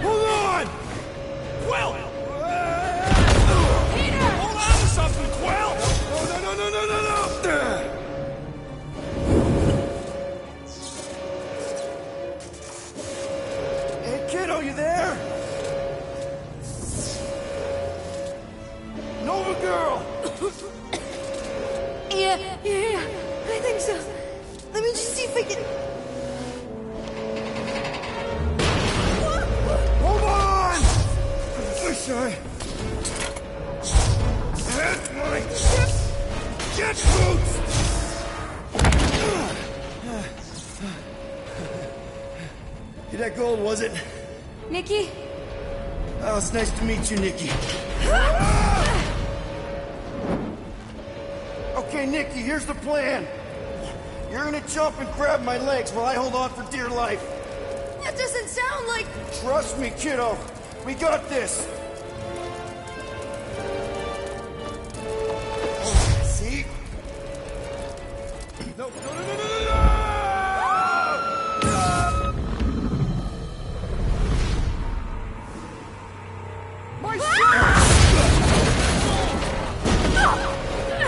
Hold on! Quill! Peter! Hold on to something, Quill! No! Hey, kiddo, you there? Nova girl! Yeah, I think so. Let me just see if I can... Hold on! Wish I had my jet boots! You that gold, was it? Nikki? Oh, it's nice to meet you, Nikki. Okay, Nikki, here's the plan. You're gonna jump and grab my legs while I hold on for dear life. That doesn't sound like... Trust me, kiddo. We got this. Oh, see? No! My shit!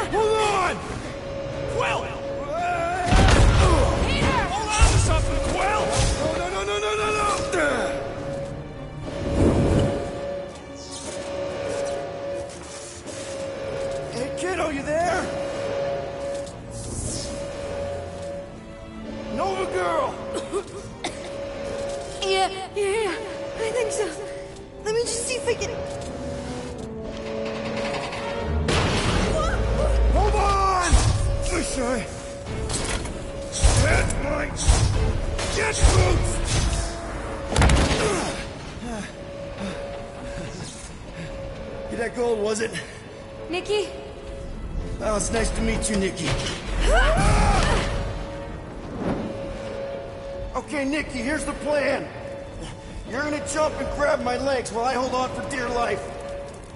Hold on! Quill! Peter! Hold on to something, Quill! No! Hey, kiddo, you there? Nova girl! Yeah, I think so. Let me just see if I can... Hold on! Wish I had my jet boots! You that gold, was it? Nikki? Oh, it's nice to meet you, Nikki. Okay, Nikki, here's the plan. You're gonna jump and grab my legs while I hold on for dear life.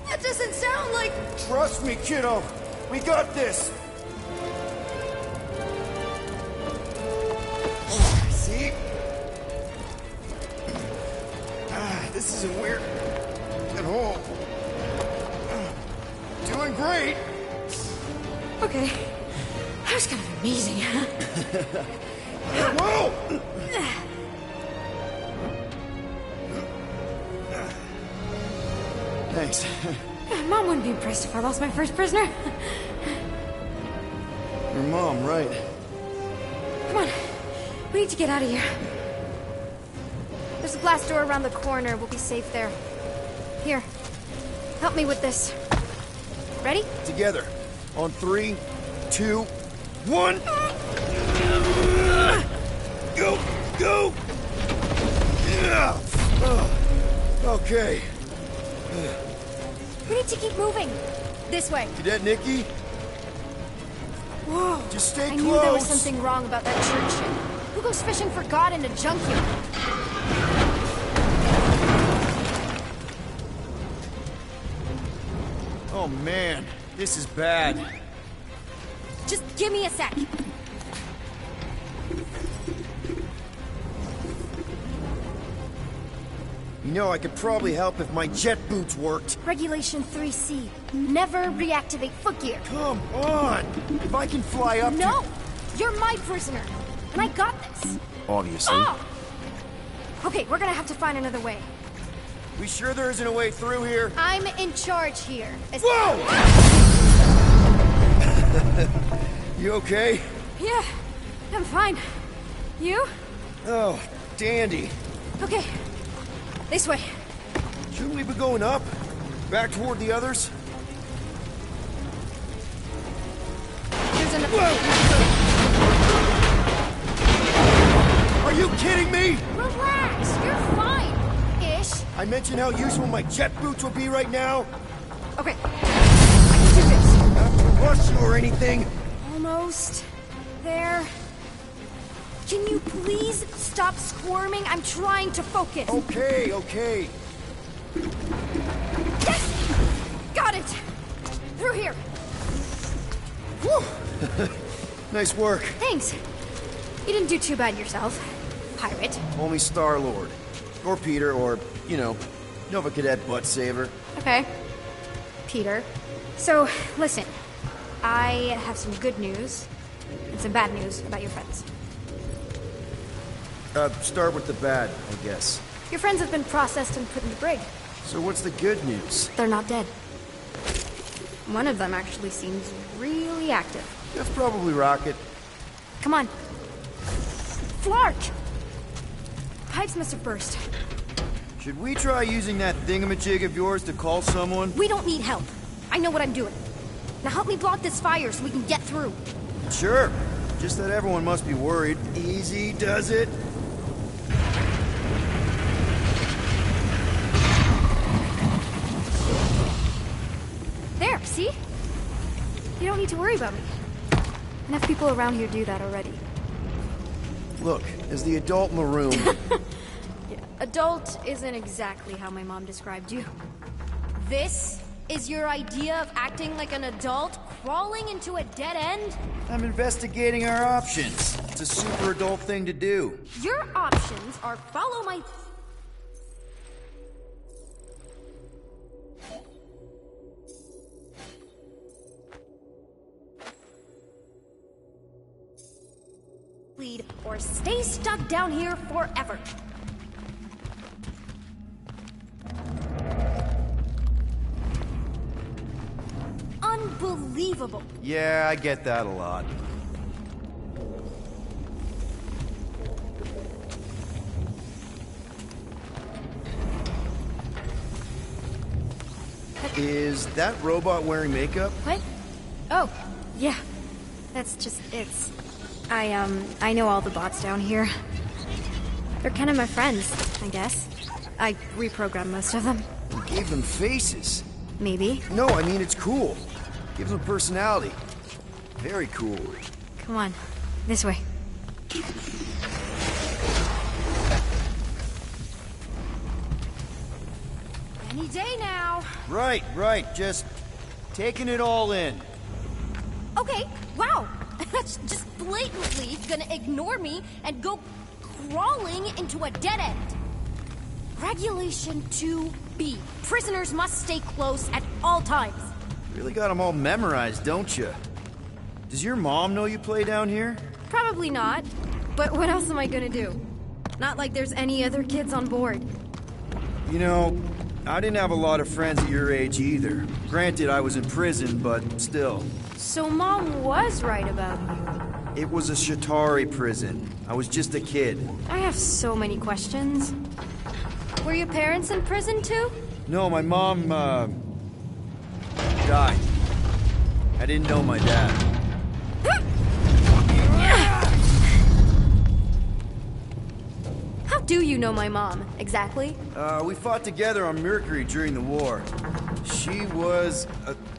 That doesn't sound like... Trust me, kiddo. We got this. Oh, see? This isn't weird at all. Doing great. Okay. That was kind of amazing, huh? Whoa! Thanks. Mom wouldn't be impressed if I lost my first prisoner. Your mom, right? Come on. We need to get out of here. There's a glass door around the corner. We'll be safe there. Here. Help me with this. Ready? Together. On 3, 2, 1. Go! Yeah. Okay. We need to keep moving. This way. Cadet Nikki? Whoa. Just stay I close. knew there was something wrong about that church ship. Who goes fishing for God in a junkyard? Oh man, this is bad. Just give me a sec. You know, I could probably help if my jet boots worked. Regulation 3C. Never reactivate footgear. Come on! If I can fly up No! You're my prisoner. And I got this. Obviously. Oh! Okay, we're gonna have to find another way. We sure there isn't a way through here? I'm in charge here. Whoa! You okay? Yeah, I'm fine. You? Oh, dandy. Okay. This way. Shouldn't we be going up? Back toward the others? There's an... Are you kidding me? Relax, you're fine. Ish. I mentioned how useful my jet boots would be right now. Okay. I can do this. Not to rush you or anything. Almost. There. Can you please stop squirming? I'm trying to focus. Okay. Yes! Got it! Through here. Whew. Nice work. Thanks. You didn't do too bad yourself, pirate. Only Star-Lord. Or Peter, or, you know, Nova Cadet Butt Saver. Okay. Peter. So, listen. I have some good news and some bad news about your friends. Start with the bad, I guess. Your friends have been processed and put in the brig. So what's the good news? They're not dead. One of them actually seems really active. That's probably Rocket. Come on. Flark! Pipes must have burst. Should we try using that thingamajig of yours to call someone? We don't need help. I know what I'm doing. Now help me block this fire so we can get through. Sure. Just that everyone must be worried. Easy does it. There, see? You don't need to worry about me. Enough people around here do that already. Look, as the adult in the room... Yeah, adult isn't exactly how my mom described you. This is your idea of acting like an adult, crawling into a dead end? I'm investigating our options. It's a super adult thing to do. Your options are follow my... lead or stay stuck down here forever. Unbelievable. Yeah, I get that a lot. Is that robot wearing makeup? What? Oh, yeah. That's just, I know all the bots down here. They're kind of my friends, I guess. I reprogrammed most of them. You gave them faces. Maybe. No, I mean, it's cool. Gives them personality. Very cool. Come on, this way. Any day now. Right, just taking it all in. Okay, wow. That's just blatantly gonna ignore me and go crawling into a dead end. Regulation 2B. Prisoners must stay close at all times. Really got them all memorized, don't you? Does your mom know you play down here? Probably not. But what else am I gonna do? Not like there's any other kids on board. You know, I didn't have a lot of friends at your age either. Granted, I was in prison, but still. So Mom was right about you. It was a Shatari prison. I was just a kid. I have so many questions. Were your parents in prison too? No, my mom, died. I didn't know my dad. How do you know my mom, exactly? We fought together on Mercury during the war. She was,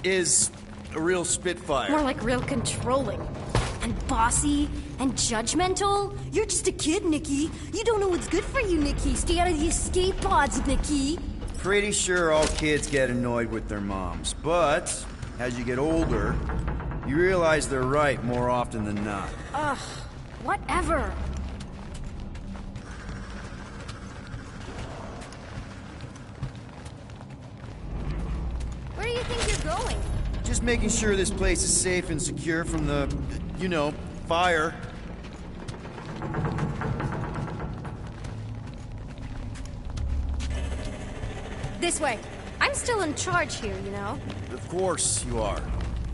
is a real spitfire. More like real controlling. And bossy and judgmental. You're just a kid, Nikki. You don't know what's good for you, Nikki. Stay out of the escape pods, Nikki. Pretty sure all kids get annoyed with their moms, but as you get older, you realize they're right more often than not. Ugh, whatever. Where do you think you're going? Just making sure this place is safe and secure from the, you know, fire. This way. I'm still in charge here, you know? Of course you are.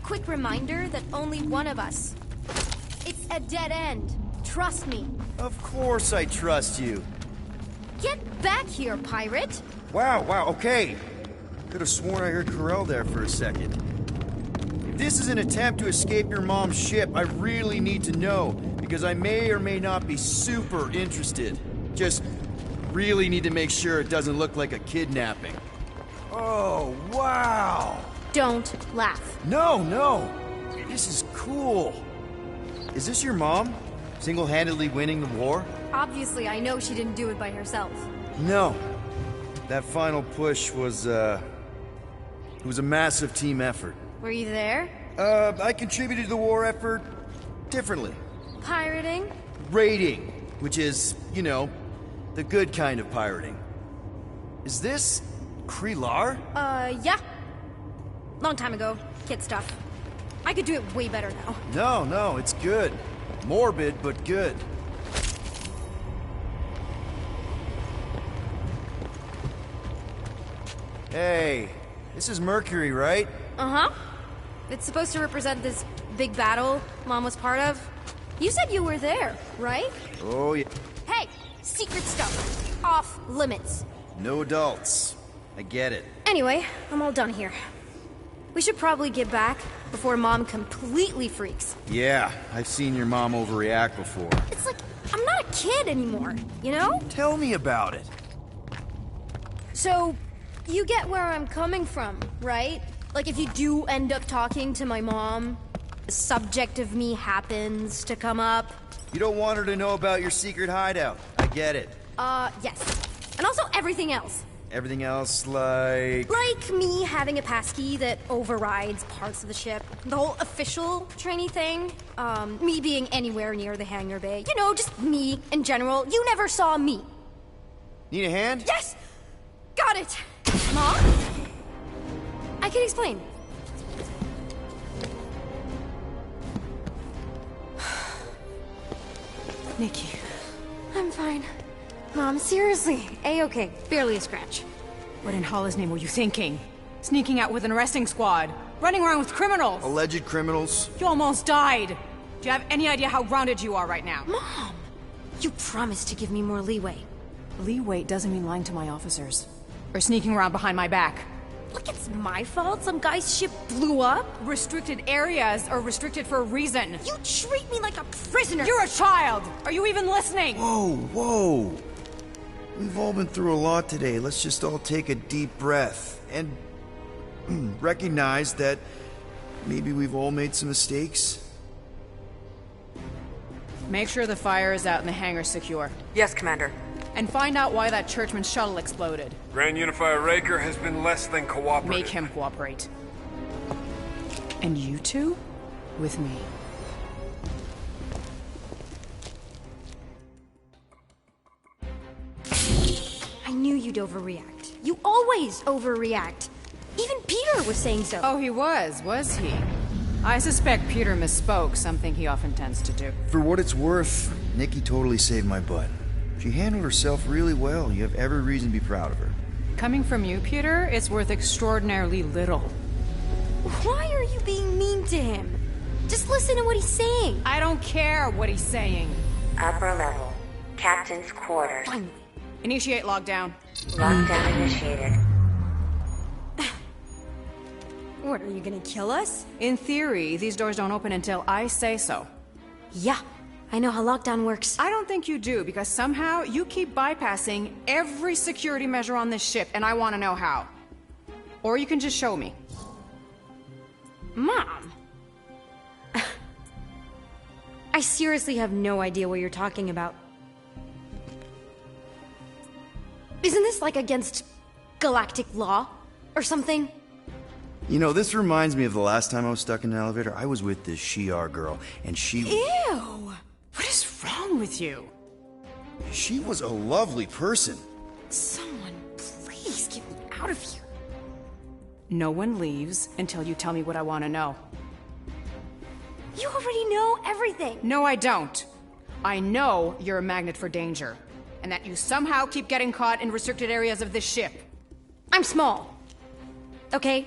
Quick reminder that only one of us. It's a dead end. Trust me. Of course I trust you. Get back here, pirate. Wow, okay. Could have sworn I heard Corell there for a second. If this is an attempt to escape your mom's ship, I really need to know, because I may or may not be super interested. Just really need to make sure it doesn't look like a kidnapping. Oh, wow! Don't laugh. No! This is cool. Is this your mom? Single-handedly winning the war? Obviously, I know she didn't do it by herself. No. That final push was, it was a massive team effort. Were you there? I contributed to the war effort differently. Pirating? raiding, which is, you know, the good kind of pirating. Is this Krelar? Yeah. Long time ago. Kid stuff. I could do it way better now. No, it's good. Morbid, but good. Hey, this is Mercury, right? Uh-huh. It's supposed to represent this big battle Mom was part of. You said you were there, right? Oh, yeah. Hey, secret stuff. Off limits. No adults. I get it. Anyway, I'm all done here. We should probably get back before Mom completely freaks. Yeah, I've seen your mom overreact before. It's like, I'm not a kid anymore, you know? Tell me about it. So, you get where I'm coming from, right? Like if you do end up talking to my mom, the subject of me happens to come up. You don't want her to know about your secret hideout. I get it. Yes. And also everything else. Everything else, like... Like me having a passkey that overrides parts of the ship. The whole official trainee thing. Me being anywhere near the hangar bay. You know, just me in general. You never saw me. Need a hand? Yes! Got it! Mom? I can explain. Nikki. I'm fine. Mom, seriously. A-okay. Barely a scratch. What in Hala's name were you thinking? Sneaking out with an arresting squad? Running around with criminals? Alleged criminals? You almost died! Do you have any idea how grounded you are right now? Mom! You promised to give me more leeway. Leeway doesn't mean lying to my officers. Or sneaking around behind my back. Look, it's my fault some guy's ship blew up. Restricted areas are restricted for a reason. You treat me like a prisoner. You're a child! Are you even listening? Whoa. We've all been through a lot today. Let's just all take a deep breath and recognize that maybe we've all made some mistakes. Make sure the fire is out and the hangar's secure. Yes, Commander. And find out why that churchman's shuttle exploded. Grand Unifier Raker has been less than cooperative. Make him cooperate. And you two? With me. I knew you'd overreact. You always overreact. Even Peter was saying so. Oh, he was he? I suspect Peter misspoke, something he often tends to do. For what it's worth, Nikki totally saved my butt. She handled herself really well. You have every reason to be proud of her. Coming from you, Peter, it's worth extraordinarily little. Why are you being mean to him? Just listen to what he's saying. I don't care what he's saying. Upper level. Captain's quarters. Finally. Initiate lockdown. Lockdown initiated. What, are you gonna kill us? In theory, these doors don't open until I say so. Yeah, I know how lockdown works. I don't think you do, because somehow you keep bypassing every security measure on this ship, and I want to know how. Or you can just show me. Mom! I seriously have no idea what you're talking about. Isn't this like against galactic law? Or something? You know, this reminds me of the last time I was stuck in an elevator. I was with this Shi'ar girl, and she... Ew! What is wrong with you? She was a lovely person. Someone, please get me out of here. No one leaves until you tell me what I want to know. You already know everything. No, I don't. I know you're a magnet for danger, and that you somehow keep getting caught in restricted areas of this ship. I'm small. Okay?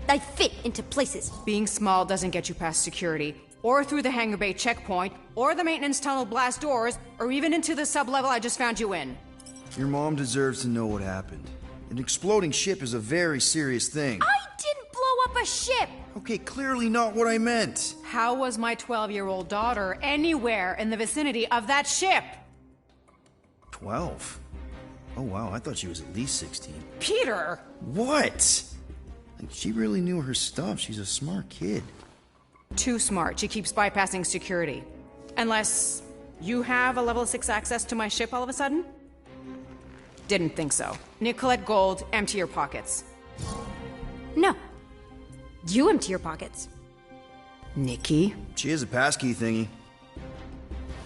I fit into places. Being small doesn't get you past security, or through the hangar bay checkpoint, or the maintenance tunnel blast doors, or even into the sub-level I just found you in. Your mom deserves to know what happened. An exploding ship is a very serious thing. I didn't blow up a ship! Okay, clearly not what I meant. How was my 12-year-old daughter anywhere in the vicinity of that ship? 12? Oh wow, I thought she was at least 16. Peter! What? Like, she really knew her stuff. She's a smart kid. Too smart. She keeps bypassing security. Unless you have a level 6 access to my ship all of a sudden? Didn't think so. Nicolette Gold, empty your pockets. No. You empty your pockets. Nikki? She has a passkey thingy.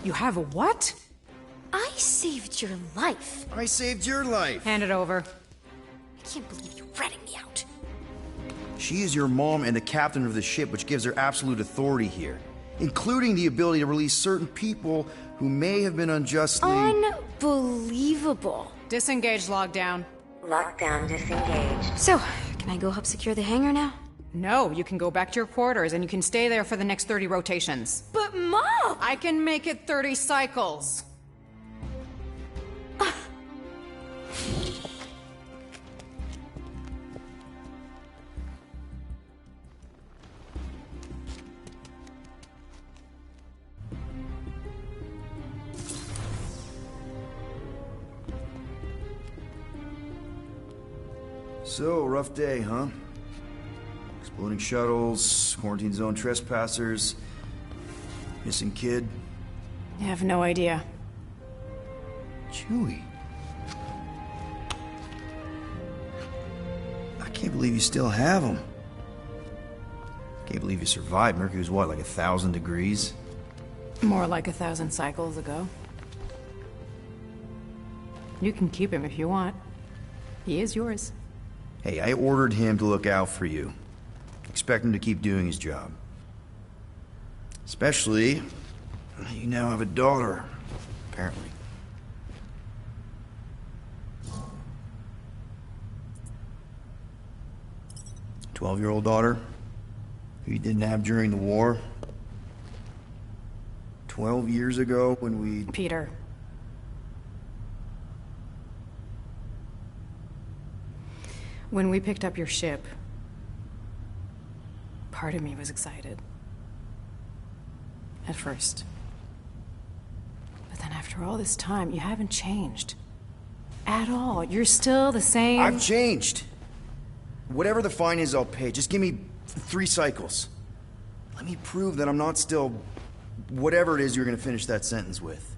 You have a what? I saved your life. I saved your life. Hand it over. I can't believe you're ratting me out. She is your mom and the captain of the ship, which gives her absolute authority here, including the ability to release certain people who may have been unjustly... Unbelievable. Disengage lockdown. Lockdown disengaged. So, can I go help secure the hangar now? No, you can go back to your quarters and you can stay there for the next 30 rotations. But Mom! I can make it 30 cycles. So, rough day, huh? Exploding shuttles, quarantine zone trespassers, missing kid. I have no idea. Chewie. I can't believe you still have him. Can't believe you survived. Mercury was what, like 1,000 degrees? More like 1,000 cycles ago. You can keep him if you want. He is yours. Hey, I ordered him to look out for you. Expect him to keep doing his job. Especially, you now have a daughter, apparently. A 12-year-old daughter who you didn't have during the war. 12 years ago when we... Peter. When we picked up your ship, part of me was excited. At first. But then after all this time, you haven't changed. At all. You're still the same... I've changed. Whatever the fine is, I'll pay. Just give me 3 cycles. Let me prove that I'm not still... whatever it is you're gonna finish that sentence with.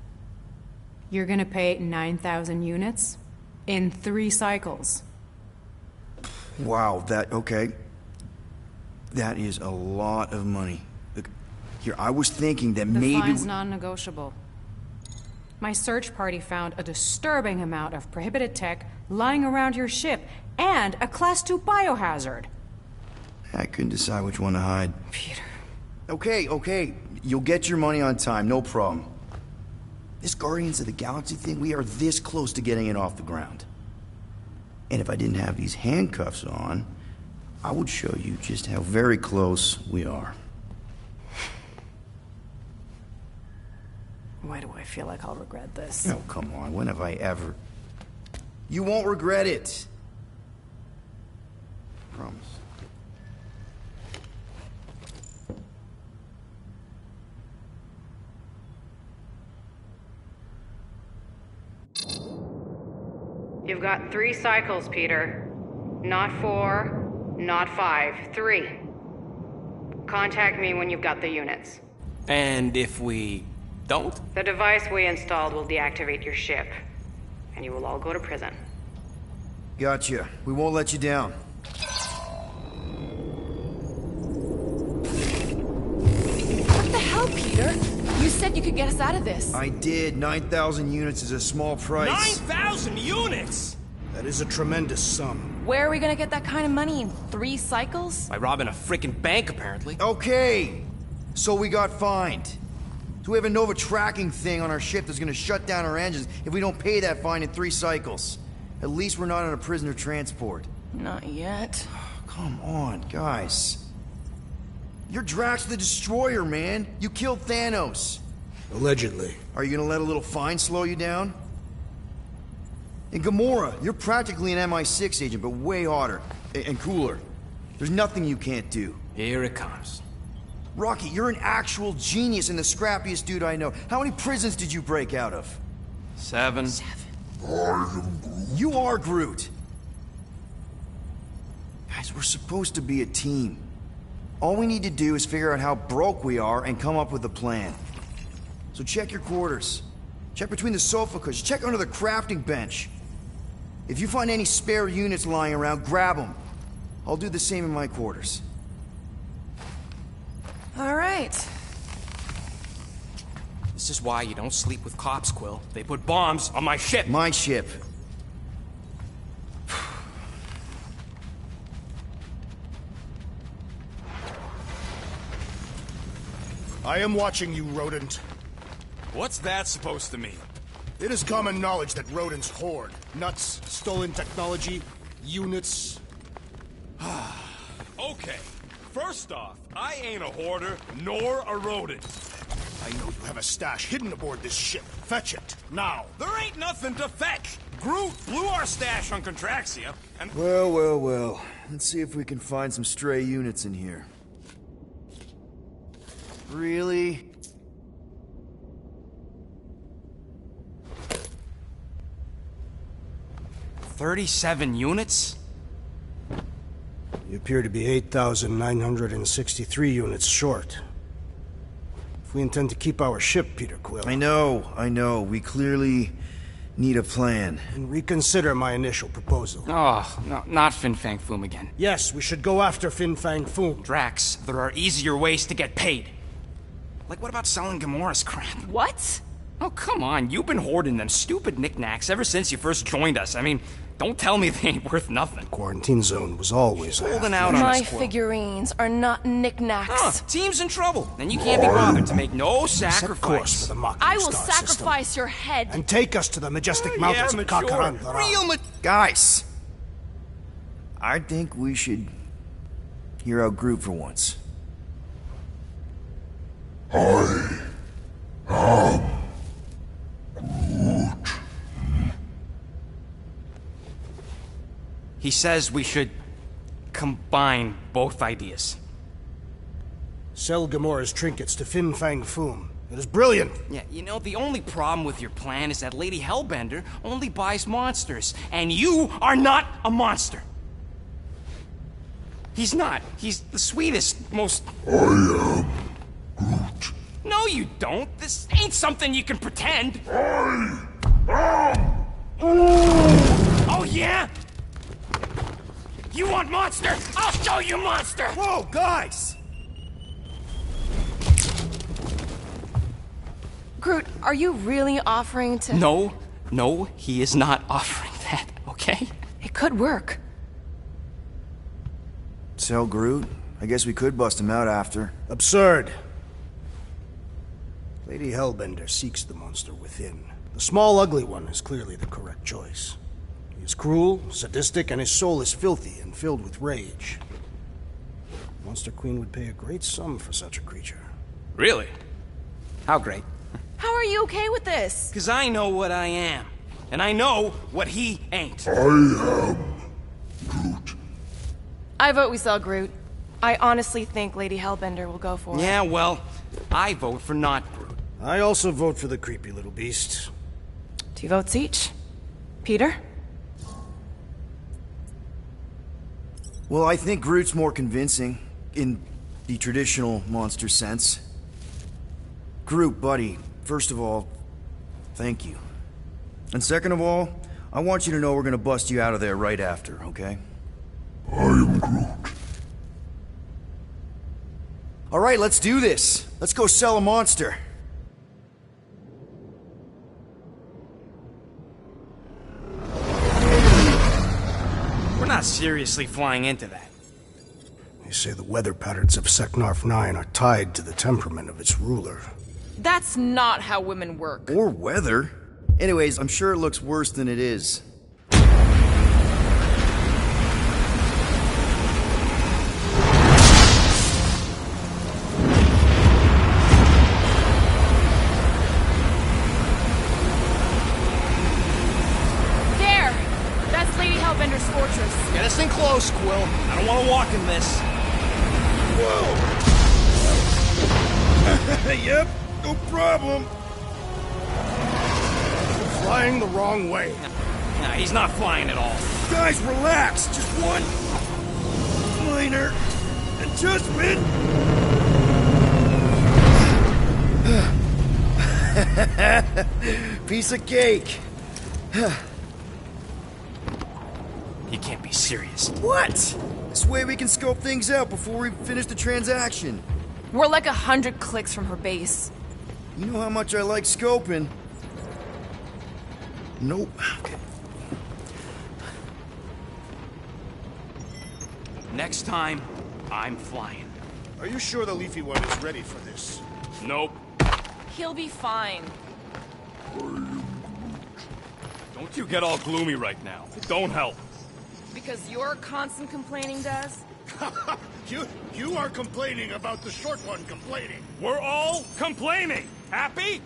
You're gonna pay 9,000 units? In 3 cycles. Wow, okay. That is a lot of money. Look, here, I was thinking that The maybe... fine's non-negotiable. My search party found a disturbing amount of prohibited tech lying around your ship, and a Class 2 biohazard. I couldn't decide which one to hide. Peter. Okay. You'll get your money on time, no problem. This Guardians of the Galaxy thing, we are this close to getting it off the ground. And if I didn't have these handcuffs on, I would show you just how very close we are. Why do I feel like I'll regret this? Oh, come on. When have I ever... You won't regret it. Promise. You've got 3 cycles, Peter. Not 4, not 5, 3. Contact me when you've got the units. And if we don't? The device we installed will deactivate your ship, and you will all go to prison. Gotcha. We won't let you down. What the hell, Peter? You said you could get us out of this. I did. 9,000 units is a small price. 9,000 units! That is a tremendous sum. Where are we gonna get that kind of money in 3 cycles? By robbing a frickin' bank, apparently. Okay. So we got fined. So we have a Nova tracking thing on our ship that's gonna shut down our engines if we don't pay that fine in 3 cycles. At least we're not on a prisoner transport. Not yet. Come on, guys. You're Drax the Destroyer, man. You killed Thanos. Allegedly. Are you gonna let a little fine slow you down? And Gamora, you're practically an MI6 agent, but way hotter and cooler. There's nothing you can't do. Here it comes. Rocky, you're an actual genius and the scrappiest dude I know. How many prisons did you break out of? 7. You are Groot. Guys, we're supposed to be a team. All we need to do is figure out how broke we are and come up with a plan. So check your quarters. Check between the sofa cushions. Check under the crafting bench. If you find any spare units lying around, grab them. I'll do the same in my quarters. All right. This is why you don't sleep with cops, Quill. They put bombs on my ship. My ship. I am watching you, rodent. What's that supposed to mean? It is common knowledge that rodents hoard nuts, stolen technology, units. Okay, first off, I ain't a hoarder nor a rodent. I know you have a stash hidden aboard this ship. Fetch it, now. There ain't nothing to fetch. Groot blew our stash on Contraxia, and Well. Let's see if we can find some stray units in here. Really? $37 units? You appear to be 8,963 units short. If we intend to keep our ship, Peter Quill, I know. We clearly need a plan. then reconsider my initial proposal. Oh, no, not Fin Fang Foom again. Yes, we should go after Fin Fang Foom. Drax, there are easier ways to get paid. Like, what about selling Gamora's crap? What? Oh, come on. You've been hoarding them stupid knickknacks ever since you first joined us. I mean, don't tell me they ain't worth nothing. Quarantine zone was always Holding out on My us, Quill. figurines are not knickknacks. Huh, team's in trouble, and you can't be bothered to make no Set course for sacrifice. the Mocking I will Star sacrifice system, your head. and take us to the majestic mountains of mature. Kakaran. Real Guys! I think we should hear out Groot for once. He says we should combine both ideas. Sell Gamora's trinkets to Fin Fang Foom. It is brilliant. Yeah, you know, the only problem with your plan is that Lady Hellbender only buys monsters, and you are not a monster. He's not. He's the sweetest, most... I am Groot. No, you don't. This ain't something you can pretend. Oh, yeah? You want monster? I'll show you monster! Whoa, guys! Groot, are you really offering to... No, he is not offering that, okay? It could work. Sell Groot? I guess we could bust him out after. Absurd. Lady Hellbender seeks the monster within. The small, ugly one is clearly the correct choice. He is cruel, sadistic, and his soul is filthy and filled with rage. Monster Queen would pay a great sum for such a creature. Really? How great? How are you okay with this? Because I know what I am. And I know what he ain't. I vote we sell Groot. I honestly think Lady Hellbender will go for it. Yeah, well, I vote for not Groot. I also vote for the creepy little beast. 2 votes each. Peter? Well, I think Groot's more convincing, in the traditional monster sense. Groot, buddy, first of all, thank you. And second of all, I want you to know we're gonna bust you out of there right after, okay? I am Groot. Alright, let's do this. Let's go sell a monster. We're not seriously flying into that. They say the weather patterns of Seknarf 9 are tied to the temperament of its ruler. That's not how women work. Or weather. Anyways, I'm sure it looks worse than it is. There! That's Lady Hellbender's fortress. Get us in close, Quill. I don't want to walk in this. Yep, no problem. Flying the wrong way. Nah, he's not flying at all. Guys, relax. Just one minor adjustment. Piece of cake. You can't be serious. What? This way we can scope things out before we finish the transaction. We're like 100 clicks from her base. You know how much I like scoping. Nope. Okay. Next time, I'm flying. Are you sure the leafy one is ready for this? Nope. He'll be fine. Don't you get all gloomy right now. It don't help. Because your constant complaining does? You are complaining about the short one complaining. We're all complaining. Happy?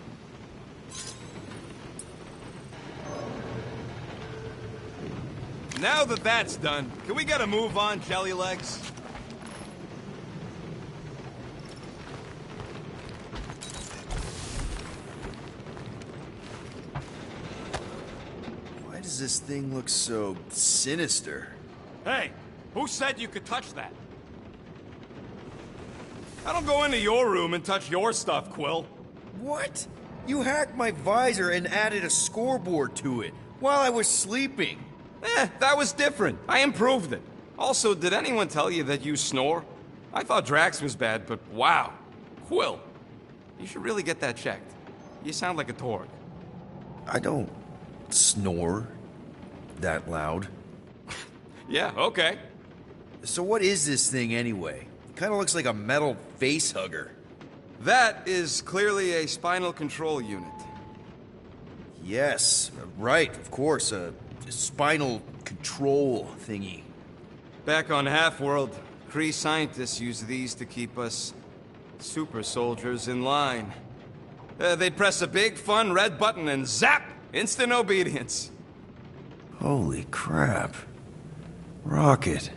Now that that's done, can we get a move on, Jelly Legs? Why does this thing look so sinister? Hey, who said you could touch that? I don't go into your room and touch your stuff, Quill. What? You hacked my visor and added a scoreboard to it while I was sleeping. That was different. I improved it. Also, did anyone tell you that you snore? I thought Drax was bad, but wow. Quill, you should really get that checked. You sound like a Torg. I don't snore that loud. Yeah, okay. So what is this thing anyway? Kind of looks like a metal face hugger. That is clearly a spinal control unit. Yes, right, of course, a spinal control thingy. Back on Half-World, Kree scientists use these to keep us super soldiers in line. They'd press a big, fun red button and zap! Instant obedience. Holy crap. Rocket.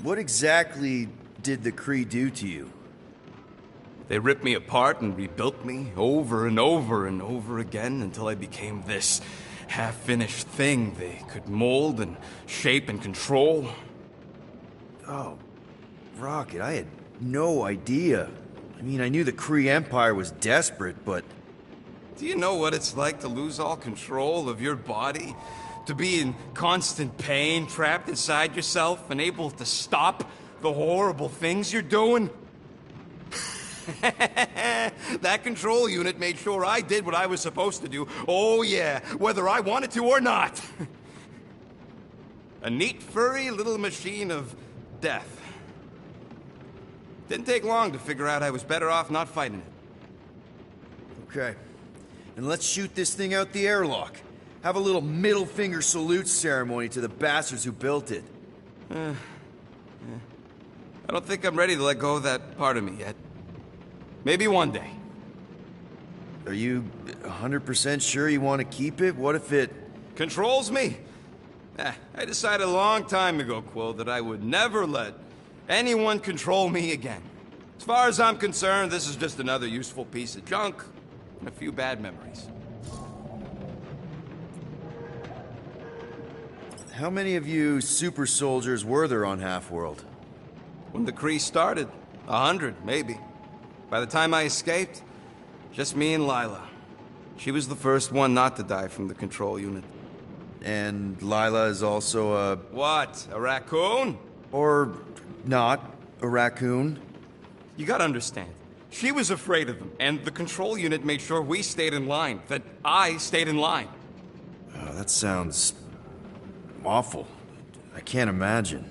What exactly did the Kree do to you? They ripped me apart and rebuilt me over and over and over again until I became this half-finished thing they could mold and shape and control. Oh, Rocket, I had no idea. I mean, I knew the Kree Empire was desperate, but... Do you know what it's like to lose all control of your body? To be in constant pain, trapped inside yourself, unable to stop the horrible things you're doing? That control unit made sure I did what I was supposed to do. Oh yeah, whether I wanted to or not. A neat, furry little machine of death. Didn't take long to figure out I was better off not fighting it. Okay. And let's shoot this thing out the airlock. Have a little middle finger salute ceremony to the bastards who built it. I don't think I'm ready to let go of that part of me yet. Maybe one day. Are you 100% sure you want to keep it? What if it... Controls me? I decided a long time ago, Quill, that I would never let anyone control me again. As far as I'm concerned, this is just another useful piece of junk and a few bad memories. How many of you super soldiers were there on Half-World? When the Kree started, 100, maybe. By the time I escaped, just me and Lila. She was the first one not to die from the control unit. And Lila is also a... What? A raccoon? Or not a raccoon? You gotta understand. She was afraid of them, and the control unit made sure we stayed in line, that I stayed in line. Oh, that sounds... awful. I can't imagine.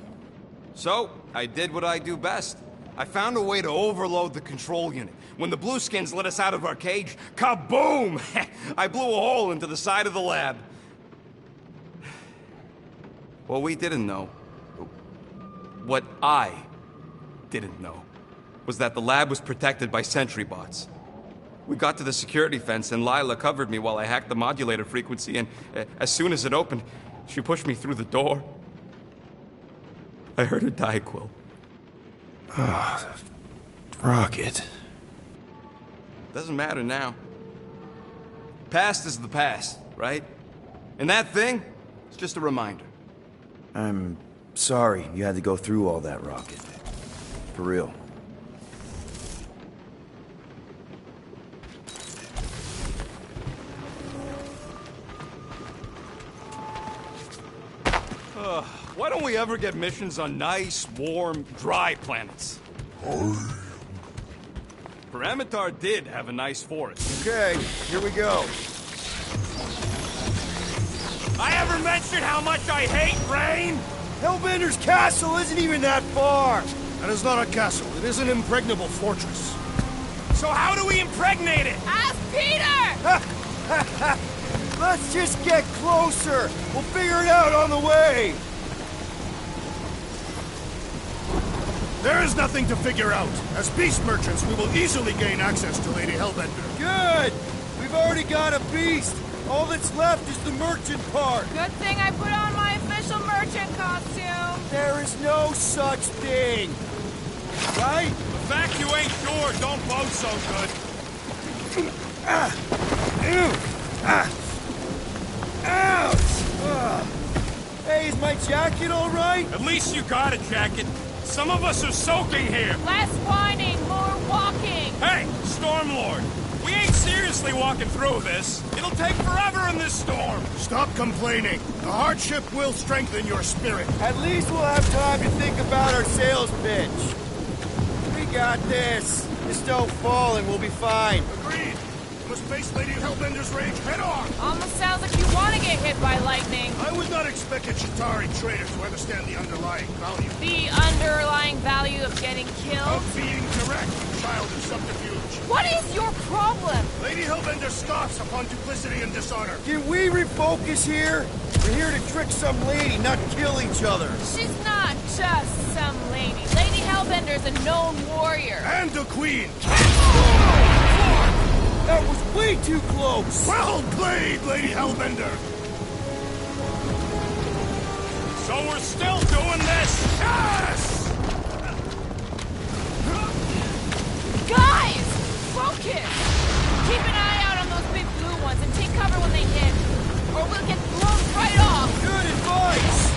So, I did what I do best. I found a way to overload the control unit. When the Blueskins let us out of our cage, kaboom! I blew a hole into the side of the lab. What we didn't know, what I didn't know, was that the lab was protected by sentry bots. We got to the security fence and Lila covered me while I hacked the modulator frequency, and as soon as it opened, she pushed me through the door. I heard her die, Quill. Ah, Rocket. Doesn't matter now. Past is the past, right? And that thing, it's just a reminder. I'm sorry you had to go through all that, Rocket. For real. Why don't we ever get missions on nice, warm, dry planets? Parameter did have a nice forest. Okay, here we go. I ever mentioned how much I hate rain? Hellbender's castle isn't even that far. That is not a castle. It is an impregnable fortress. So how do we impregnate it? Ask Peter! Let's just get closer. We'll figure it out on the way. There is nothing to figure out. As beast merchants, we will easily gain access to Lady Hellbender. Good. We've already got a beast. All that's left is the merchant part. Good thing I put on my official merchant costume. There is no such thing. Right? The fact you ain't sure don't bode so good. Ouch! Hey, is my jacket all right? At least you got a jacket. Some of us are soaking here. Less whining, more walking. Hey, Stormlord. We ain't seriously walking through this. It'll take forever in this storm. Stop complaining. The hardship will strengthen your spirit. At least we'll have time to think about our sales pitch. We got this. Just don't fall and we'll be fine. Agreed. We must face Lady Hellbender's rage head on. Almost sounds like you want to get hit by lightning. I would not expect a Chitauri trader to understand the underlying value. The underlying value of getting killed? Of being direct, child of subterfuge. What is your problem? Lady Hellbender scoffs upon duplicity and dishonor. Can we refocus here? We're here to trick some lady, not kill each other. She's not just some lady. Lady Hellbender's a known warrior. And a queen. That was way too close. Well played, Lady Hellbender. So we're still doing this? Yes! Guys! Focus! Keep an eye out on those big blue ones and take cover when they hit. Or we'll get blown right off! Good advice!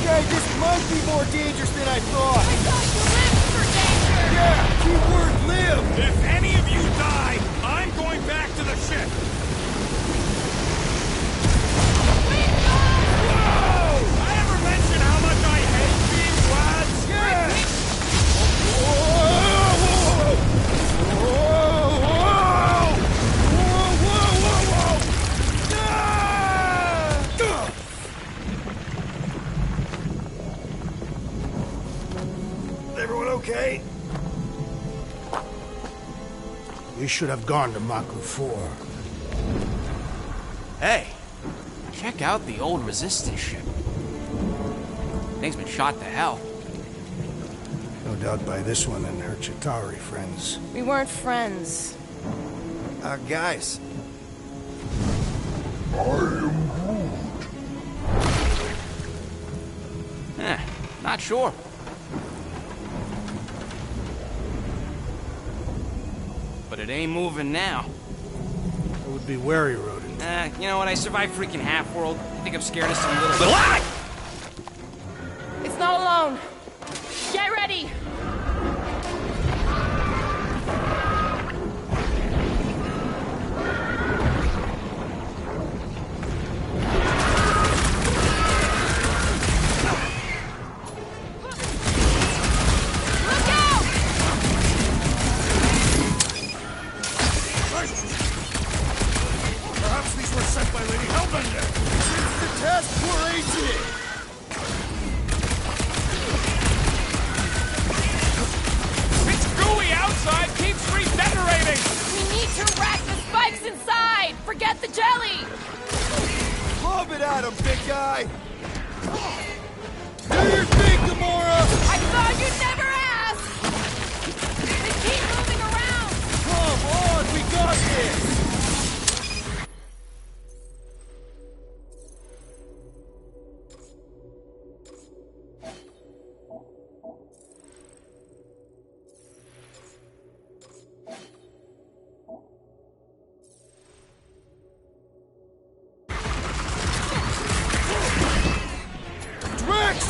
Okay, this might be more dangerous than I thought. I thought you lived for danger! Yeah, keyword live! If any of you die, I'm going back to the ship. Whoa! I ever mention how much I hate being lads? Yeah! Whoa! Whoa! Whoa! Whoa! Whoa! Whoa! Ah! Everyone okay? We should have gone to Maku 4. Hey, check out the old Resistance ship. Thing's been shot to hell. No doubt by this one and her Chitauri friends. We weren't friends. Guys. Not sure. But it ain't moving now. I would be wary, Rodent. You know what? I survived freaking Half-World. I think I'm scared of some little... Ah! It's not alone. Get ready! Look out! Perhaps these were sent by Lady Hellbender. It's the test, we're acing it! It's gooey outside keeps regenerating. We need to rack the spikes inside! Forget the jelly! Lob it at him, big guy! Do your thing, Gamora! I thought you'd never ask! They keep moving around! Come on, we got this!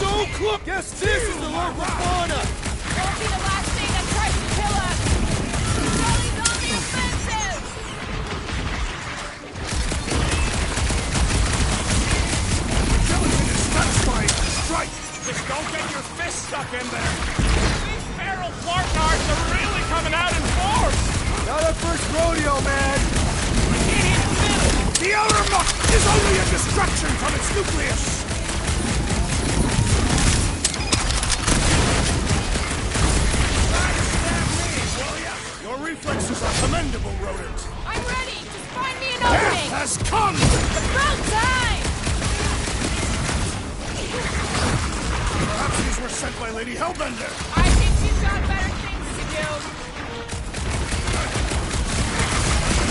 so close! Guess this is the local fauna! Won't be the last thing that tries to kill us! Charlie's on the offensive! Gelatin is satisfying the strike! Just don't get your fist stuck in there. These feral Flarknards are really coming out in force! Not our first rodeo, man! The outer muck is only a distraction from its nucleus! Your reflexes are commendable, rodent. I'm ready! Just find me an Death opening! has come! About time! Perhaps these were sent by Lady Hellbender. I think she's got better things to do.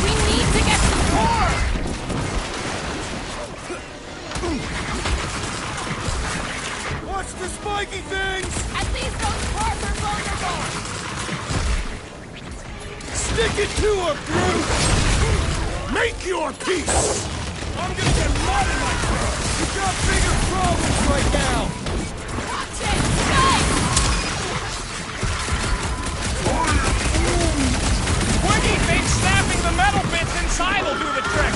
We need to get to war! Watch the spiky things! At least those parts are vulnerable! Stick it to her, Groot! Make your peace! I'm gonna get mud in my throat! We've got bigger problems right now! Watch it! Guys! What do you think snapping the metal bits inside will do the trick?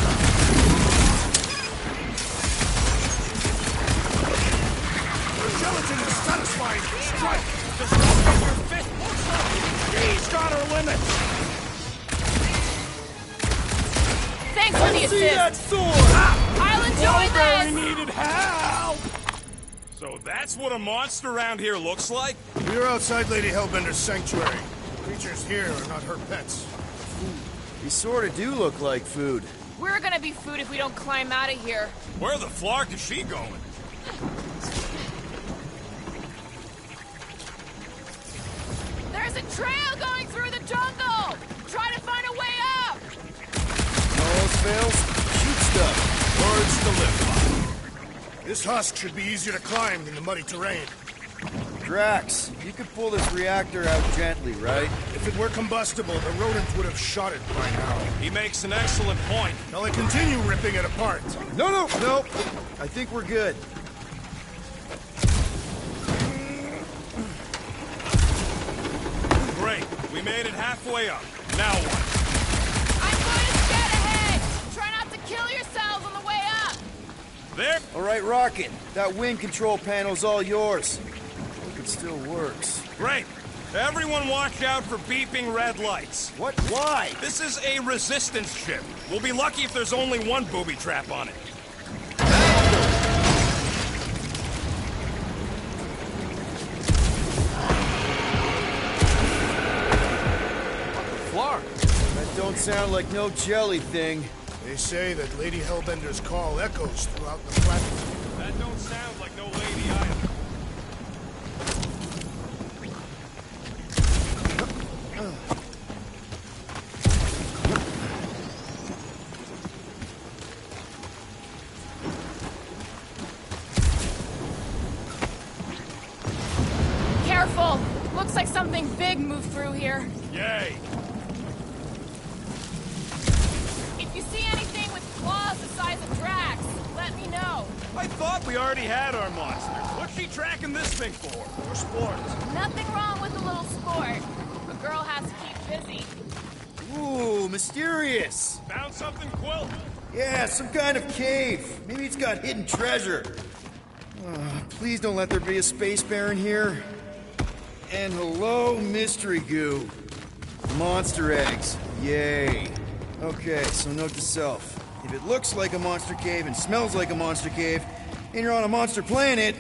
The gelatin is satisfying the strike! Just don't get your fist pushed up. She's got her limits. Thanks for the See that assist! sword! I'll enjoy Very this! needed help! So that's what a monster around here looks like? We are outside Lady Hellbender's sanctuary. Creatures here are not her pets. You sort of do look like food. We're gonna be food if we don't climb out of here. Where the flark is she going? There's a trail going through the jungle! Try to find a way up! All else fails, shoot stuff. Words to live by. This husk should be easier to climb than the muddy terrain. Drax, you could pull this reactor out gently, right? If it were combustible, the rodent would have shot it by now. He makes an excellent point. Shall I continue ripping it apart? No. I think we're good. Great. We made it halfway up. Now what? I'm going to scout ahead! Try not to kill yourselves on the way up! There. All right, Rocket. That wind control panel's all yours. Hope it still works. Great. Everyone watch out for beeping red lights. What? Why? This is a resistance ship. We'll be lucky if there's only one booby trap on it. Flark. That don't sound like no jelly thing. They say that Lady Hellbender's call echoes throughout the platform. That don't sound like no lady either. Careful! Looks like something big moved through here. Yay. If you see anything with claws the size of Drax, let me know. I thought we already had our monster. What's she tracking this thing for? For sport. Nothing wrong with a little sport. A girl has to keep busy. Ooh, mysterious. Found something, Quill? Yeah, some kind of cave. Maybe it's got hidden treasure. Please don't let there be a space baron here. And hello, mystery goo. Monster eggs. Yay. Okay, so note to self. If it looks like a monster cave and smells like a monster cave, and you're on a monster planet...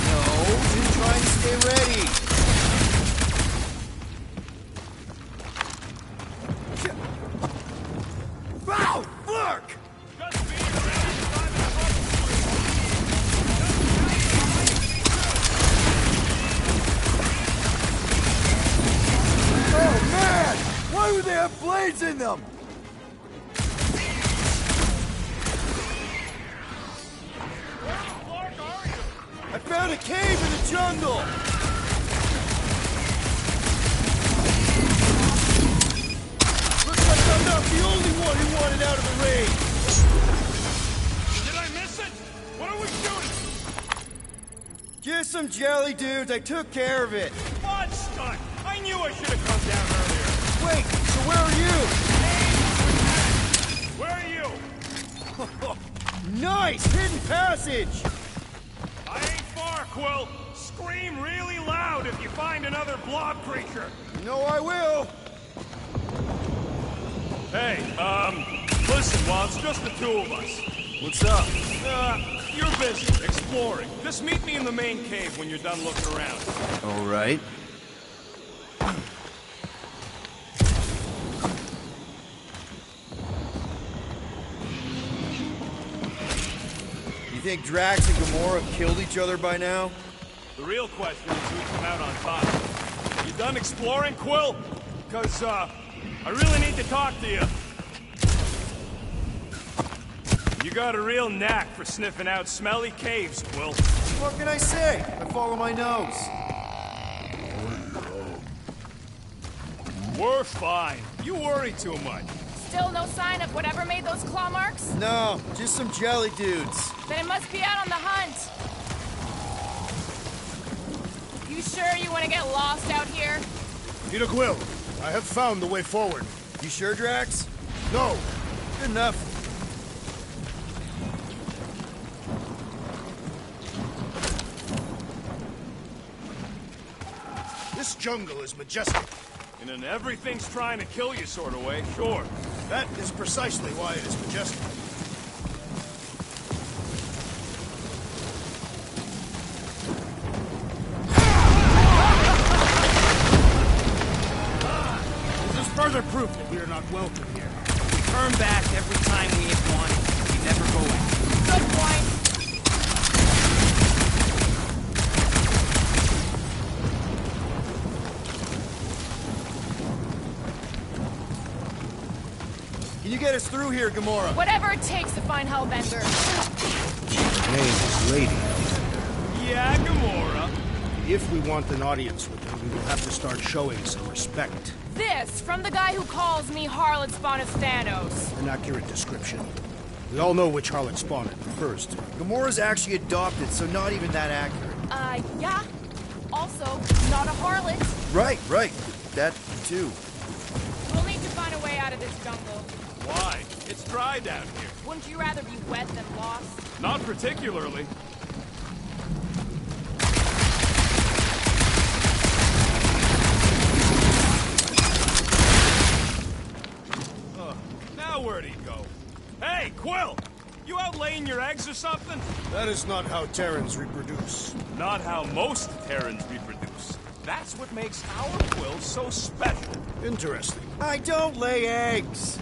No, just trying to stay ready. Wow, Flark! Just being around inside the bubble. Oh man! Why would they have blades in them? Where the flark are you? I found a cave in the jungle! Looks like I'm thought he wanted out of the raid. Did I miss it? What are we shooting? Just some jelly dudes. I took care of it. Fun stunt. I knew I should have come down earlier. Wait, so where are you? Where are you? Nice! Hidden passage! I ain't far, Quill. Scream really loud if you find another blob creature. No, I will. Hey, listen, while it's just the two of us. What's up? You're busy, exploring. Just meet me in the main cave when you're done looking around. All right. You think Drax and Gamora killed each other by now? The real question is who'd come out on top. You done exploring, Quill? Because, I really need to talk to you. You got a real knack for sniffing out smelly caves, Quill. What can I say? I follow my nose. We're fine. You worry too much. Still no sign of whatever made those claw marks? No, just some jelly dudes. Then it must be out on the hunt. You sure you want to get lost out here? Peter Quill, I have found the way forward. You sure, Drax? No, Good enough. this jungle is majestic. In an everything's trying to kill you sort of way, sure. That is precisely why it is majestic. This is further proof that we are not welcome here. We turn back every time we ain't wanted. We never go in. Good point. Can you get us through here, Gamora? Whatever it takes to find Hellbender. Her name is Lady. Yeah, Gamora. If we want an audience with her, we will have to start showing some respect. This, from the guy who calls me Harlot Spawn of Thanos. An accurate description. We all know which harlot spawned it first. Gamora's actually adopted, so not even that accurate. Yeah. Also, not a harlot. Right. That, too. We'll need to find a way out of this jungle. Why? It's dry down here. Wouldn't you rather be wet than lost? Not particularly. Now where'd he go? Hey, Quill! You out laying your eggs or something? That is not how Terrans reproduce. Not how most Terrans reproduce. That's what makes our Quill so special. Interesting. I don't lay eggs.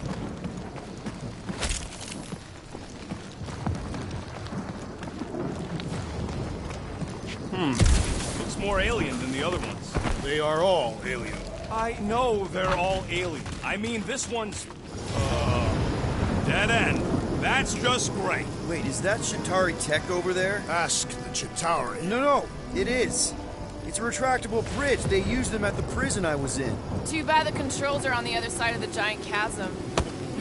Looks more alien than the other ones. They are all alien. I know they're all alien. I mean, this one's... dead end. That's just great. Wait, is that Chitauri tech over there? Ask the Chitauri. No, it is. It's a retractable bridge. They used them at the prison I was in. Too bad the controls are on the other side of the giant chasm.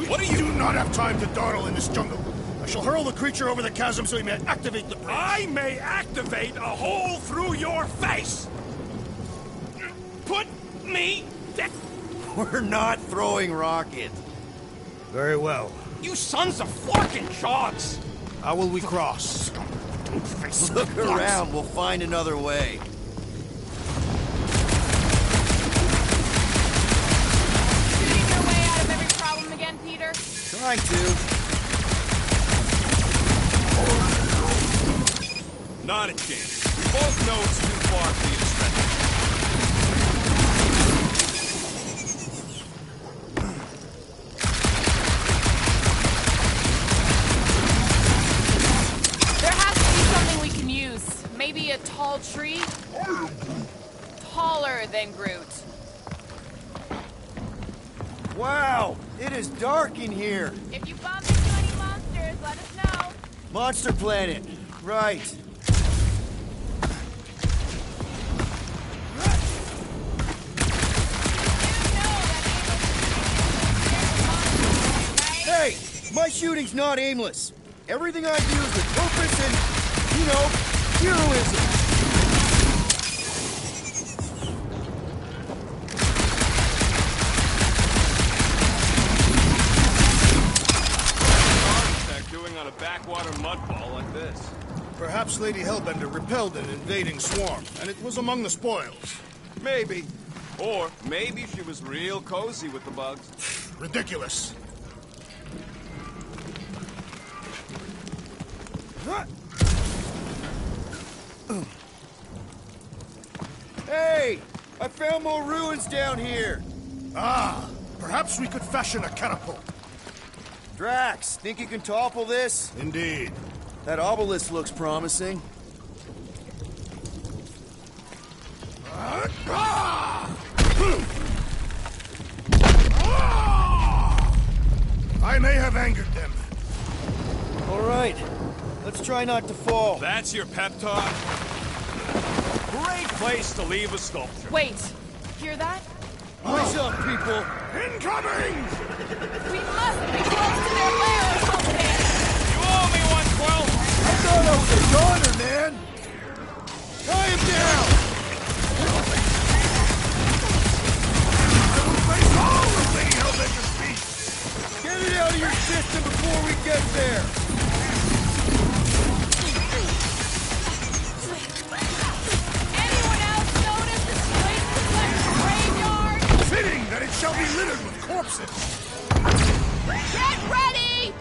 What do you do not have time to dawdle in this jungle? I shall hurl the creature over the chasm so he may activate the bridge. I may activate a hole through your face! Put me down! We're not throwing rocket. Very well. You sons of forking shogs! How will we cross? Look around. We'll find another way. Shooting your way out of every problem again, Peter? Trying to. Not a chance. We both know it's too far for you to stretch. There has to be something we can use. Maybe a tall tree? Taller than Groot. Wow, it is dark in here. If you bump into any monsters, let us know. Monster Planet. Right. My shooting's not aimless. Everything I do is with purpose and, you know, heroism. Doing on a backwater mudball like this. Perhaps Lady Hellbender repelled an invading swarm, and it was among the spoils. Maybe. Or maybe she was real cozy with the bugs. Ridiculous. Hey! I found more ruins down here! Ah, perhaps we could fashion a catapult. Drax, think you can topple this? Indeed. That obelisk looks promising. I may have angered them. All right, let's try not to fall. That's your pep talk? Great place to leave a sculpture. Wait, hear that? What's up, people? Incoming! We must be close to their lair or something! You owe me one, Quill! I thought I was a goner, man! Tie him down! I will face all of Lady Hellbender's beasts! Get it out of your system before we get there! Anyone else notice this place looks like a graveyard? Fitting that it shall be littered with corpses! Get ready!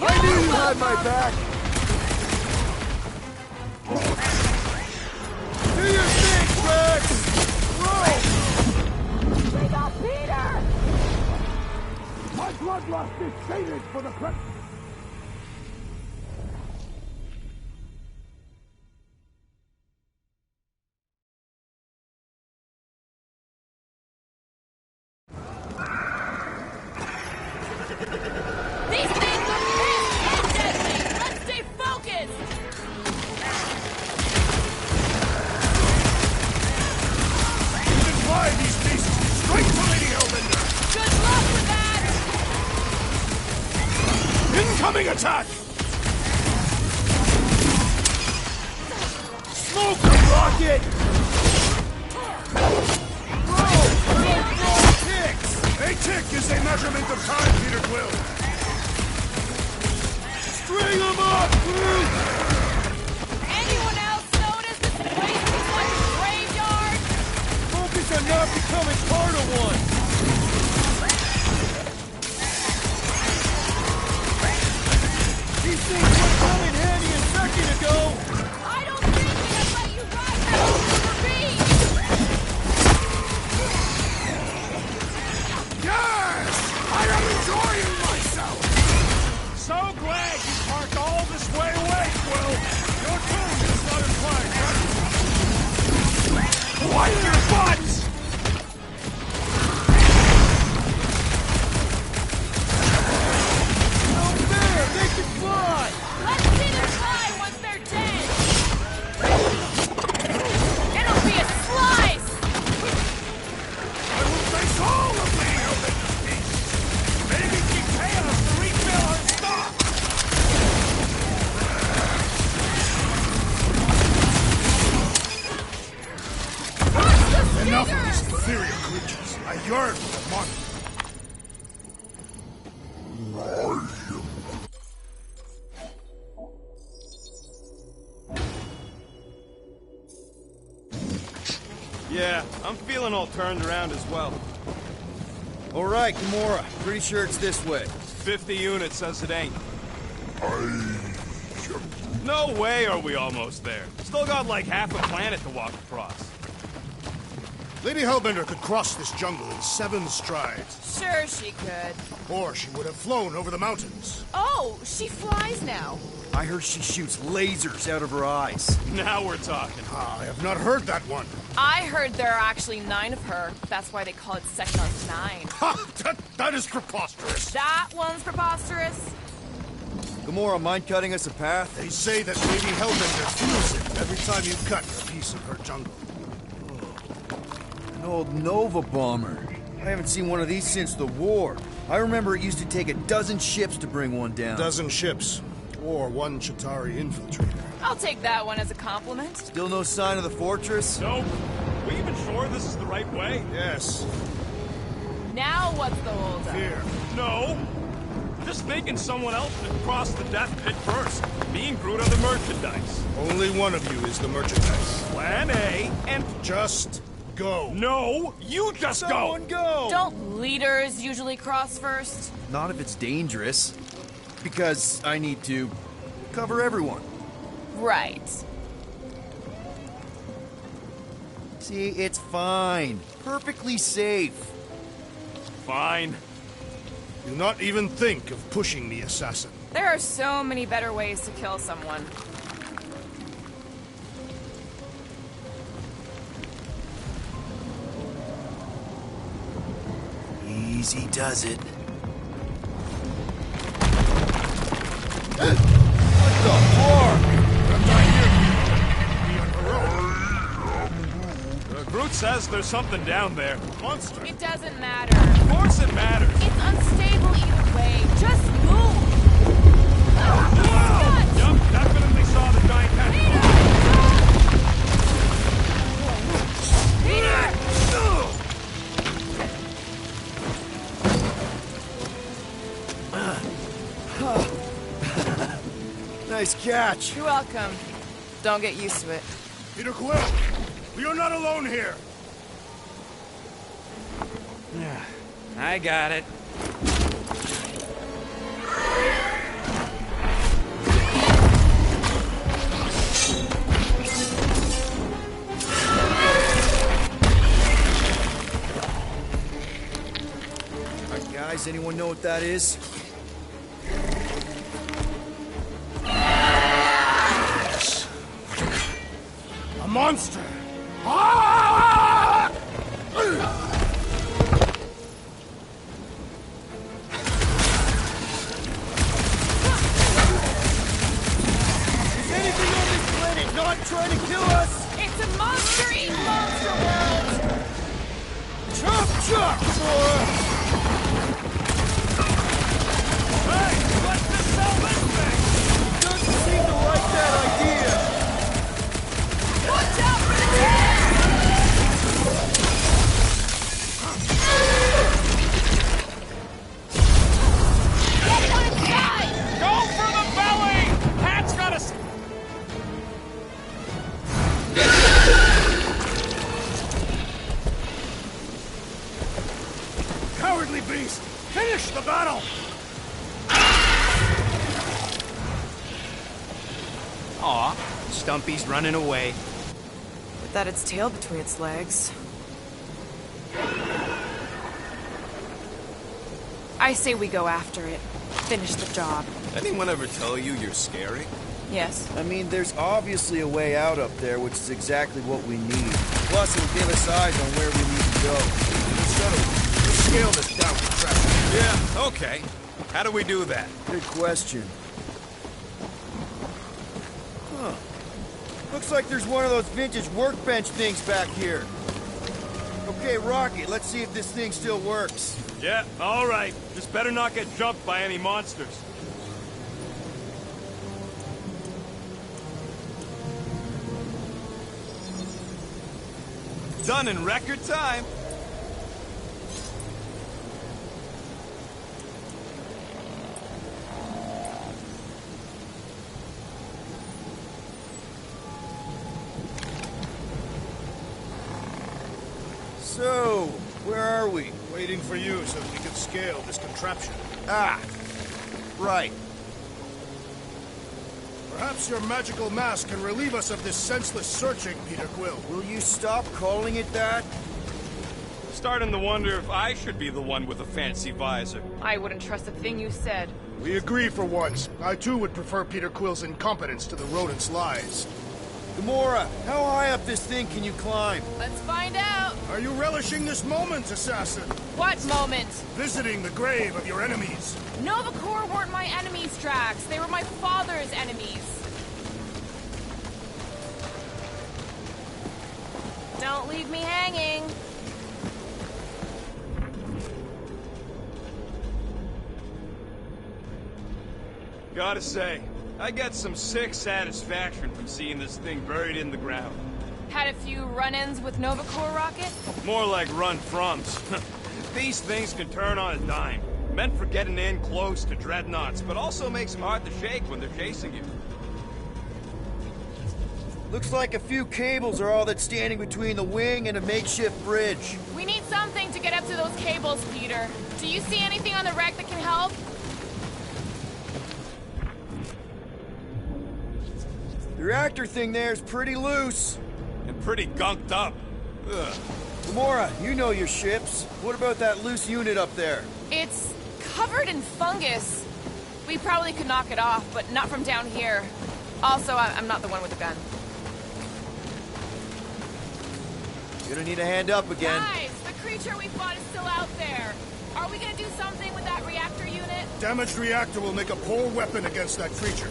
I knew you had my back! Do your thing, Rex! Roll! We got Peter! My bloodlust is sated for the present. These things are pissed and deadly! Let's stay focused! You can fly these beasts straight to Lady Hellbender! Good luck with that! Incoming attack! Smoke the rocket! Roll! Roll ticks! A tick is a measurement of time, Peter Quill. String them up, Groot! Anyone else notice this place looks like a graveyard? Focus on not becoming part of one! These things were come in handy a second ago! I don't think we can let you ride that super beast! Yes! I am enjoying myself! So glad you parked all this way away, Quill! Your tune is not inclined, right? Wipe your butts! No fair! They can fly! Let's see them fly once they're dead! It'll be a slice! I will face all of Lady Hellbender's beasts! Maybe keep paying us to refill our stock! Enough of these inferior creatures. I yearn for the monster. Yeah, I'm feeling all turned around as well. All right, Gamora. Pretty sure it's this way. 50 units says it ain't. No way are we almost there. Still got like half a planet to walk across. Lady Hellbender could cross this jungle in 7 strides. Sure she could. Or she would have flown over the mountains. Oh, she flies now. I heard she shoots lasers out of her eyes. Now we're talking. I have not heard that one. I heard there are actually 9 of her. That's why they call it Section's 9. Ha! That is preposterous. That one's preposterous. Gamora, mind cutting us a path? They say that Lady Hellbender feels it every time you cut a piece of her jungle. An old Nova bomber. I haven't seen one of these since the war. I remember it used to take a dozen ships to bring one down. A dozen ships, or one Chitauri infiltrator. I'll take that one as a compliment. Still no sign of the fortress? Nope. We even sure this is the right way? Yes. Now what's the holdup? Fear. No. Just thinking someone else should cross the death pit first. Me and Groot are the merchandise. Only one of you is the merchandise. Plan A, and... Just go. No! You just Someone go! Don't leaders usually cross first? Not if it's dangerous. Because I need to cover everyone. Right. See, it's fine. Perfectly safe. Fine. Do not even think of pushing the assassin. There are so many better ways to kill someone. Easy does it. Groot says there's something down there. Monster. It doesn't matter. Of course it matters. It's unstable either way. Just move! Yup, definitely saw the giant tentacle. Nice catch. You're welcome. Don't get used to it. Peter Quill, we are not alone here. I got it. Alright, guys, anyone know what that is? A monster. Ah! Is anything on this planet not trying to kill us? It's a monster eat monster world! Chop, chop, Gamora! Hey, let's just sell this thing! Doesn't seem to like that idea. Watch out for the dead! Get on its side! Go for the belly! Hat's got a... Cowardly beast! Finish the battle! Aw, Stumpy's running away. That its tail between its legs. I say we go after it. Finish the job. Anyone ever tell you you're scary? Yes. I mean, there's obviously a way out up there, which is exactly what we need. Plus, it'll give us eyes on where we need to go. Let's scale this down to traffic. Yeah, okay. How do we do that? Good question. Huh. Looks like there's one of those vintage workbench things back here. Okay, Rocket, let's see if this thing still works. Yeah, all right. Just better not get jumped by any monsters. Done in record time. So, where are we? Waiting for you so that we can scale this contraption. Ah, right. Perhaps your magical mask can relieve us of this senseless searching, Peter Quill. Will you stop calling it that? Starting to wonder if I should be the one with a fancy visor. I wouldn't trust a thing you said. We agree for once. I too would prefer Peter Quill's incompetence to the rodent's lies. Gamora, how high up this thing can you climb? Let's find out. Are you relishing this moment, assassin? What moment? Visiting the grave of your enemies. Nova Corps weren't my enemies, Drax. They were my father's enemies. Don't leave me hanging. Gotta say, I get some sick satisfaction from seeing this thing buried in the ground. Had a few run-ins with Nova Corps rocket? More like run-froms. These things can turn on a dime. Meant for getting in close to dreadnoughts, but also makes them hard to shake when they're chasing you. Looks like a few cables are all that's standing between the wing and a makeshift bridge. We need something to get up to those cables, Peter. Do you see anything on the wreck that can help? The reactor thing there is pretty loose. And pretty gunked up. Ugh. Gamora, you know your ships. What about that loose unit up there? It's covered in fungus. We probably could knock it off, but not from down here. Also, I'm not the one with the gun. Gonna need a hand up again. Guys, the creature we fought is still out there. Are we gonna do something with that reactor unit? Damaged reactor will make a poor weapon against that creature.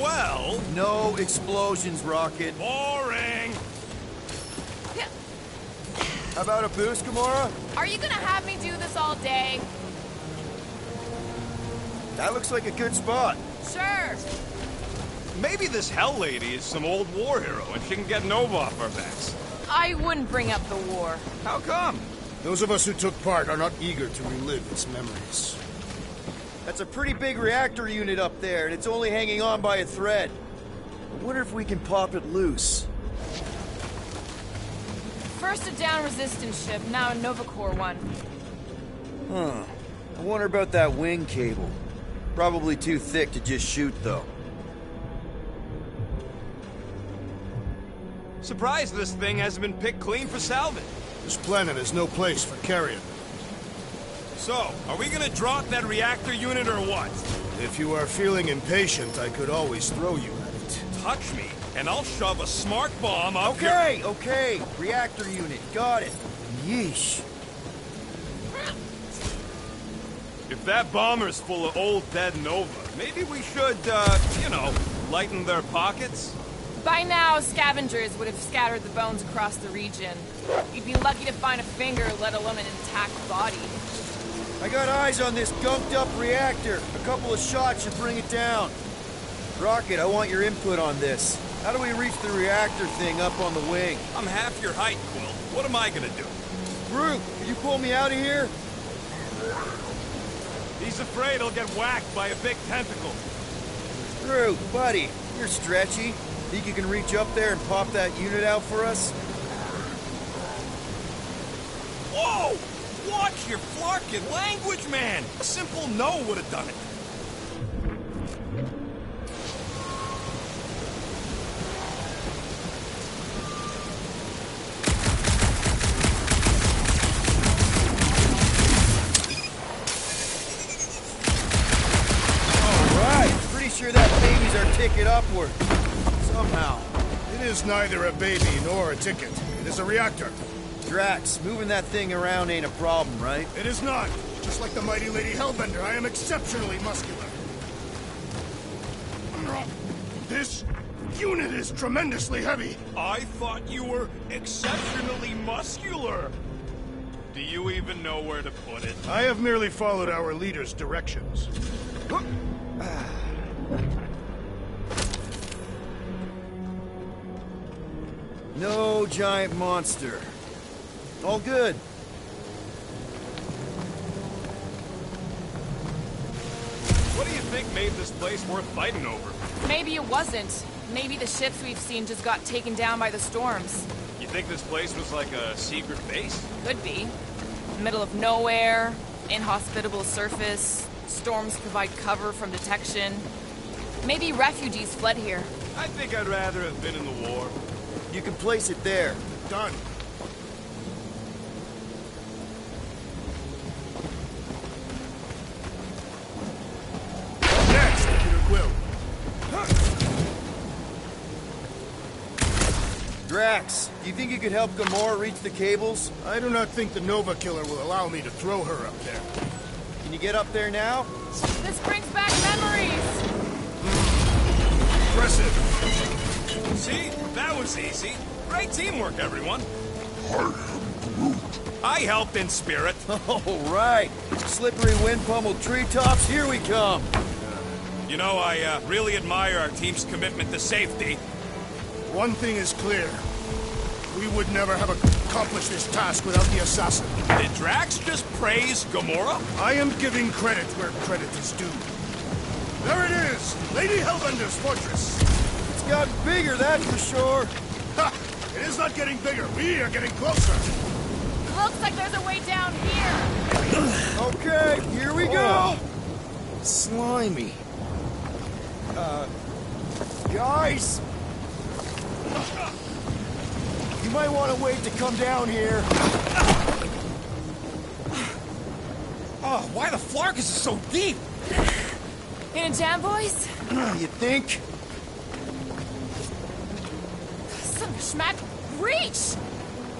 Well... No explosions, Rocket. Boring! Yeah. How about a boost, Gamora? Are you gonna have me do this all day? That looks like a good spot. Sure. Maybe this Hell Lady is some old war hero and she can get Nova off our backs. I wouldn't bring up the war. How come? Those of us who took part are not eager to relive its memories. That's a pretty big reactor unit up there, and it's only hanging on by a thread. I wonder if we can pop it loose. First a down resistance ship, now a Nova Corps one. Huh. I wonder about that wing cable. Probably too thick to just shoot, though. Surprised this thing hasn't been picked clean for salvage. This planet is no place for carrion. So, are we gonna drop that reactor unit or what? If you are feeling impatient, I could always throw you at it. Touch me, and I'll shove a smart bomb up Okay, okay. Reactor unit, got it. Yeesh. If that bomber's full of old dead Nova, maybe we should, you know, lighten their pockets? By now, scavengers would have scattered the bones across the region. You'd be lucky to find a finger, let alone an intact body. I got eyes on this gunked up reactor. A couple of shots should bring it down. Rocket, I want your input on this. How do we reach the reactor thing up on the wing? I'm half your height, Quill. What am I gonna do? Groot, can you pull me out of here? He's afraid he'll get whacked by a big tentacle. Groot, buddy, you're stretchy. Think you can reach up there and pop that unit out for us? Whoa! Watch your flarkin' language, man! A simple no would have done it. All right, pretty sure that baby's our ticket upward. Somehow. It is neither a baby nor a ticket. It is a reactor. Drax, moving that thing around ain't a problem, right? It is not. Just like the mighty Lady Hellbender, I am exceptionally muscular. This unit is tremendously heavy. I thought you were exceptionally muscular. Do you even know where to put it? I have merely followed our leader's directions. No giant monster. All good. What do you think made this place worth fighting over? Maybe it wasn't. Maybe the ships we've seen just got taken down by the storms. You think this place was like a secret base? Could be. Middle of nowhere, inhospitable surface, storms provide cover from detection. Maybe refugees fled here. I think I'd rather have been in the war. You can place it there. Done. Next, Peter Quill. Drax, do you think you could help Gamora reach the cables? I do not think the Nova Killer will allow me to throw her up there. Can you get up there now? This brings back memories! Impressive. See? That was easy. Great teamwork, everyone. I helped in spirit. All right. Slippery wind-pummeled treetops, here we come. You know, I really admire our team's commitment to safety. One thing is clear. We would never have accomplished this task without the assassin. Did Drax just praise Gamora? I am giving credit where credit is due. There it is! Lady Hellbender's fortress! It's gotten bigger, that's for sure. Ha! It is not getting bigger. We are getting closer. Looks like there's a way down here. Okay, here we go. Slimy. Guys! You might want to wait to come down here. Oh, why the Flarkus is so deep? In a jam, boys? You think? Son of a schmack, reach!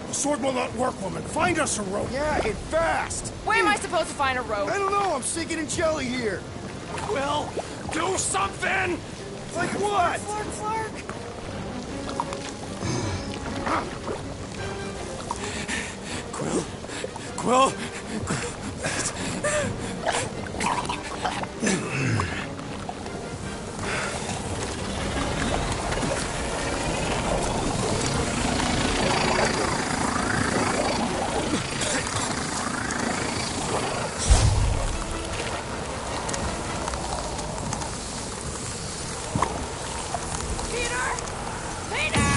The sword will not work, woman. Find us a rope. Yeah, and fast. Where am I supposed to find a rope? I don't know, I'm sinking in jelly here. Will, do something! Like what? Flark, Flark. Quill? Peter! Peter!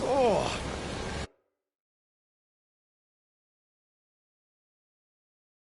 Oh,